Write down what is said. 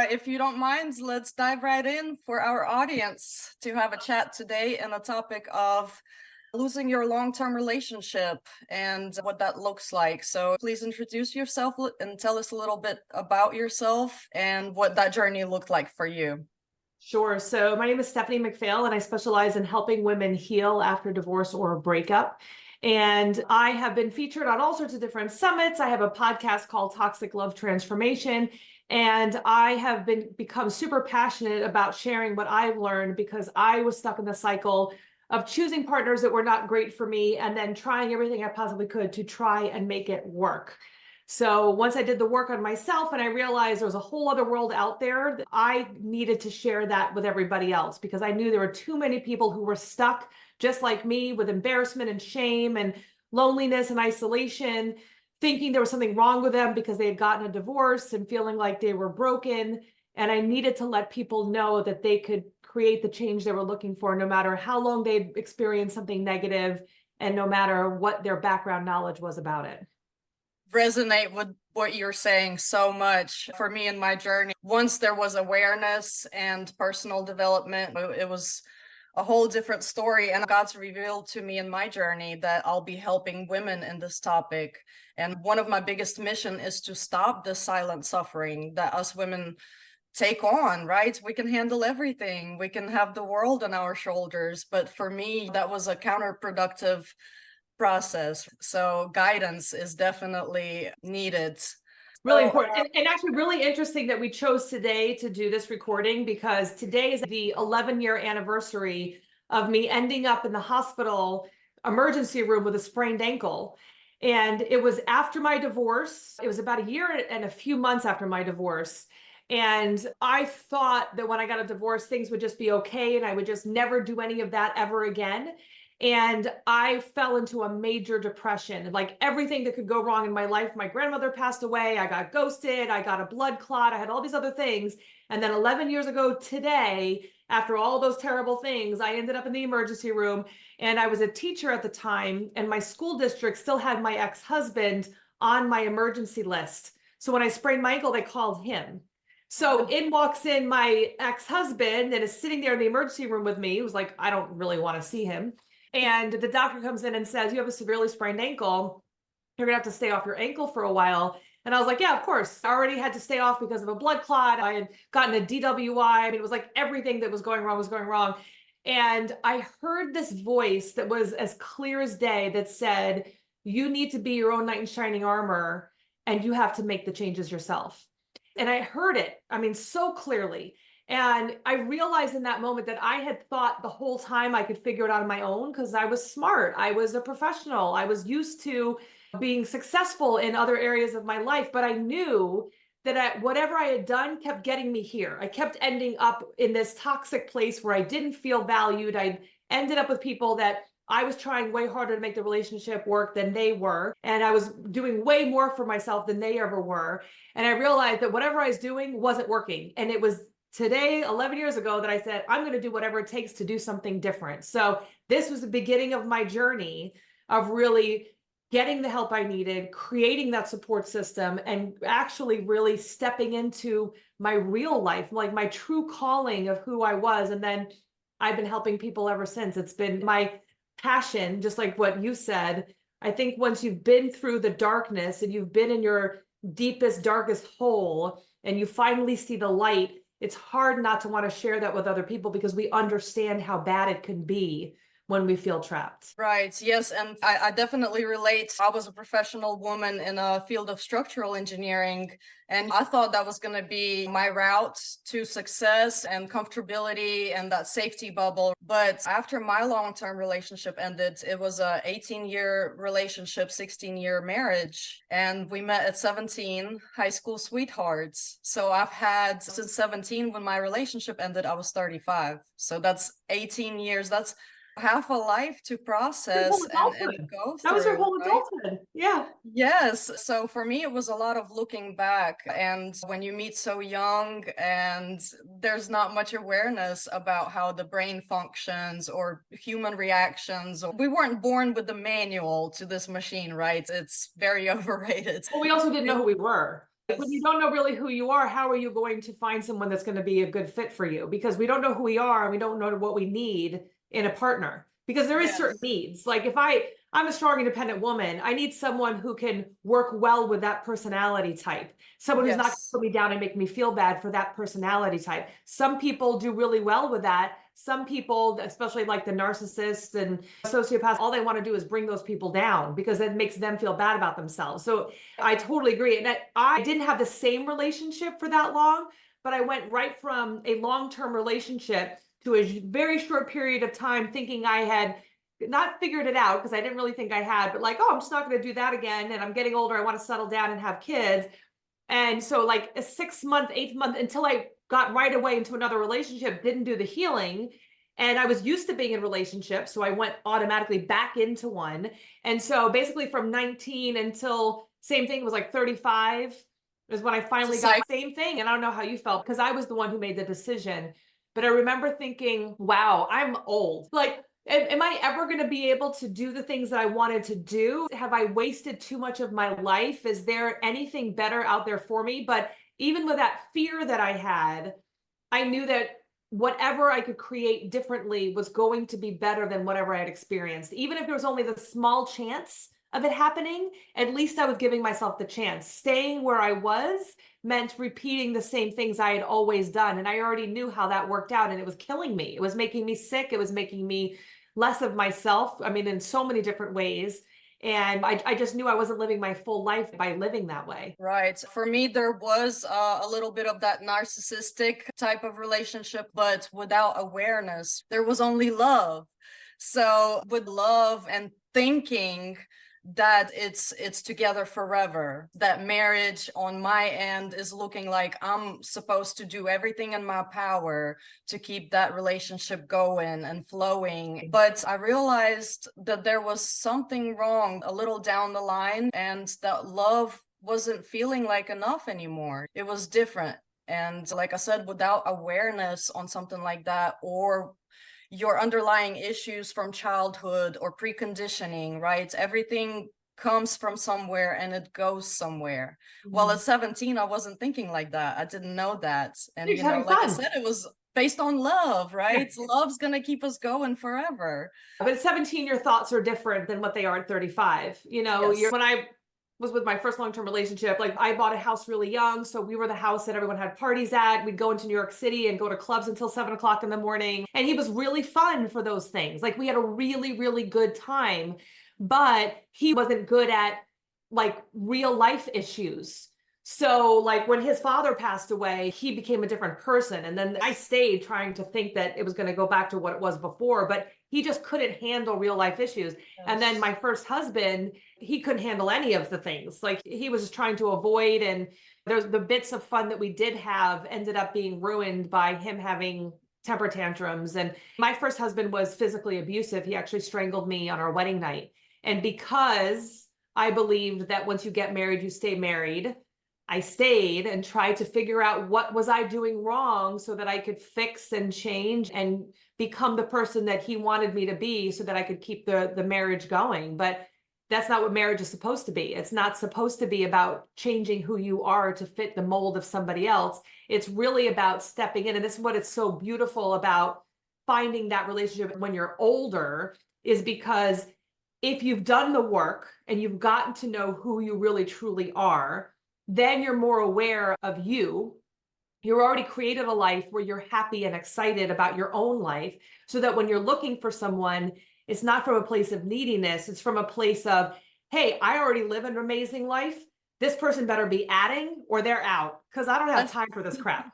If you don't mind, let's dive right in for our audience to have a chat today on the topic of losing your long-term relationship and what that looks like. So please introduce yourself and tell us a little bit about yourself and what that journey looked like for you. Sure. So my name is Stephanie McPhail, and I specialize in helping women heal after divorce or a breakup. And I have been featured on all sorts of different summits. I have a podcast called Toxic Love Transformation. And I have become super passionate about sharing what I've learned because I was stuck in the cycle of choosing partners that were not great for me and then trying everything I possibly could to try and make it work. So once I did the work on myself and I realized there was a whole other world out there, I needed to share that with everybody else because I knew there were too many people who were stuck just like me with embarrassment and shame and loneliness and isolation, thinking there was something wrong with them because they had gotten a divorce and feeling like they were broken. And I needed to let people know that they could create the change they were looking for, no matter how long they'd experienced something negative and no matter what their background knowledge was about it. Resonate with what you're saying so much. For me in my journey, once there was awareness and personal development, it was a whole different story. And God's revealed to me in my journey that I'll be helping women in this topic. And one of my biggest mission is to stop the silent suffering that us women take on, right? We can handle everything. We can have the world on our shoulders. But for me, that was a counterproductive process. So guidance is definitely needed. Really important. And actually really interesting that we chose today to do this recording because today is the 11-year anniversary of me ending up in the hospital emergency room with a sprained ankle. And it was after my divorce. It was about a year and a few months after my divorce. And I thought that when I got a divorce, things would just be okay and I would just never do any of that ever again. And I fell into a major depression, like everything that could go wrong in my life. My grandmother passed away. I got ghosted. I got a blood clot. I had all these other things. And then 11 years ago today, after all those terrible things, I ended up in the emergency room. And I was a teacher at the time. And my school district still had my ex-husband on my emergency list. So when I sprained my ankle, they called him. So in walks in my ex-husband and is sitting there in the emergency room with me. He was like, I don't really want to see him. And the doctor comes in and says, you have a severely sprained ankle. You're going to have to stay off your ankle for a while. And I was like, yeah, of course. I already had to stay off because of a blood clot. I had gotten a DWI. I mean, it was like everything that was going wrong was going wrong. And I heard this voice that was as clear as day that said, you need to be your own knight in shining armor and you have to make the changes yourself. And I heard it, I mean, so clearly. And I realized in that moment that I had thought the whole time I could figure it out on my own because I was smart. I was a professional. I was used to being successful in other areas of my life. But I knew that whatever I had done kept getting me here. I kept ending up in this toxic place where I didn't feel valued. I ended up with people that I was trying way harder to make the relationship work than they were. And I was doing way more for myself than they ever were. And I realized that whatever I was doing wasn't working. And it was today, 11 years ago, that I said, I'm going to do whatever it takes to do something different. So this was the beginning of my journey of really getting the help I needed, creating that support system, and actually really stepping into my real life, like my true calling of who I was. And then I've been helping people ever since. It's been my passion, just like what you said. I think once you've been through the darkness and you've been in your deepest, darkest hole, and you finally see the light, it's hard not to want to share that with other people because we understand how bad it can be when we feel trapped. Right. Yes. And I definitely relate. I was a professional woman in a field of structural engineering, and I thought that was going to be my route to success and comfortability and that safety bubble. But after my long-term relationship ended, it was a 18-year relationship, 16-year marriage. And we met at 17, high school sweethearts. So I've had since 17, when my relationship ended, I was 35. So that's 18 years. That's half a life to process and go That was your through, whole right? adulthood. Yeah. Yes. So for me, it was a lot of looking back. And when you meet so young and there's not much awareness about how the brain functions or human reactions, we weren't born with the manual to this machine, right? It's very overrated. Well, we also didn't know who we were. When you don't know really who you are, how are you going to find someone that's going to be a good fit for you? Because we don't know who we are and we don't know what we need in a partner. Because there is certain Yes. needs. Like if I'm a strong, independent woman, I need someone who can work well with that personality type. Someone who's not going to Yes. put me down and make me feel bad for that personality type. Some people do really well with that. Some people, especially like the narcissists and sociopaths, all they want to do is bring those people down because it makes them feel bad about themselves. So I totally agree. And I didn't have the same relationship for that long, but I went right from a long-term relationship to a very short period of time thinking I had not figured it out because I didn't really think I had, but like, oh, I'm just not going to do that again. And I'm getting older. I want to settle down and have kids. And so like a 6 month, 8 month until I got right away into another relationship, didn't do the healing. And I was used to being in relationships. So I went automatically back into one. And so basically from 19 until same thing was like 35 is when I It's a finally got cycle. same thing. And I don't know how you felt because I was the one who made the decision. But I remember thinking, wow, I'm old. Like, am I ever going to be able to do the things that I wanted to do? Have I wasted too much of my life? Is there anything better out there for me? But even with that fear that I had, I knew that whatever I could create differently was going to be better than whatever I had experienced. Even if there was only the small chance of it happening, at least I was giving myself the chance. Staying where I was meant repeating the same things I had always done. And I already knew how that worked out, and it was killing me. It was making me sick. It was making me less of myself. I mean, in so many different ways. And I just knew I wasn't living my full life by living that way. Right. For me, there was a little bit of that narcissistic type of relationship, but without awareness, there was only love. So with love and thinking that it's together forever, that marriage on my end is looking like I'm supposed to do everything in my power to keep that relationship going and flowing. But I realized that there was something wrong a little down the line, and that love wasn't feeling like enough anymore. It was different. And like I said, without awareness on something like that, or your underlying issues from childhood or preconditioning, right? Everything comes from somewhere and it goes somewhere. Well, at 17, I wasn't thinking like that. I didn't know that. And, You're you just know, having like I fun. said, it was based on love, Yeah. right? Love's going to keep us going forever. But at 17, your thoughts are different than what they are at 35. You know, Yes. when I was with my first long-term relationship, like I bought a house really young. So we were the house that everyone had parties at. We'd go into New York City and go to clubs until 7 o'clock in the morning. And he was really fun for those things. Like we had a really, really good time, but he wasn't good at like real life issues. So like when his father passed away, he became a different person. And then I stayed trying to think that it was going to go back to what it was before, but he just couldn't handle real life issues. And then Yes. my first husband, he couldn't handle any of the things. Like he was just trying to avoid, and there's the bits of fun that we did have ended up being ruined by him having temper tantrums. And my first husband was physically abusive. He actually strangled me on our wedding night. And because I believed that once you get married, you stay married, I stayed and tried to figure out what was I doing wrong so that I could fix and change and become the person that he wanted me to be so that I could keep the marriage going. But that's not what marriage is supposed to be. It's not supposed to be about changing who you are to fit the mold of somebody else. It's really about stepping in. And this is what it's so beautiful about finding that relationship when you're older, is because if you've done the work and you've gotten to know who you really truly are, then you're more aware of you. You're already created a life where you're happy and excited about your own life, so that when you're looking for someone, it's not from a place of neediness. It's from a place of, hey, I already live an amazing life. This person better be adding or they're out because I don't have And time for this crap.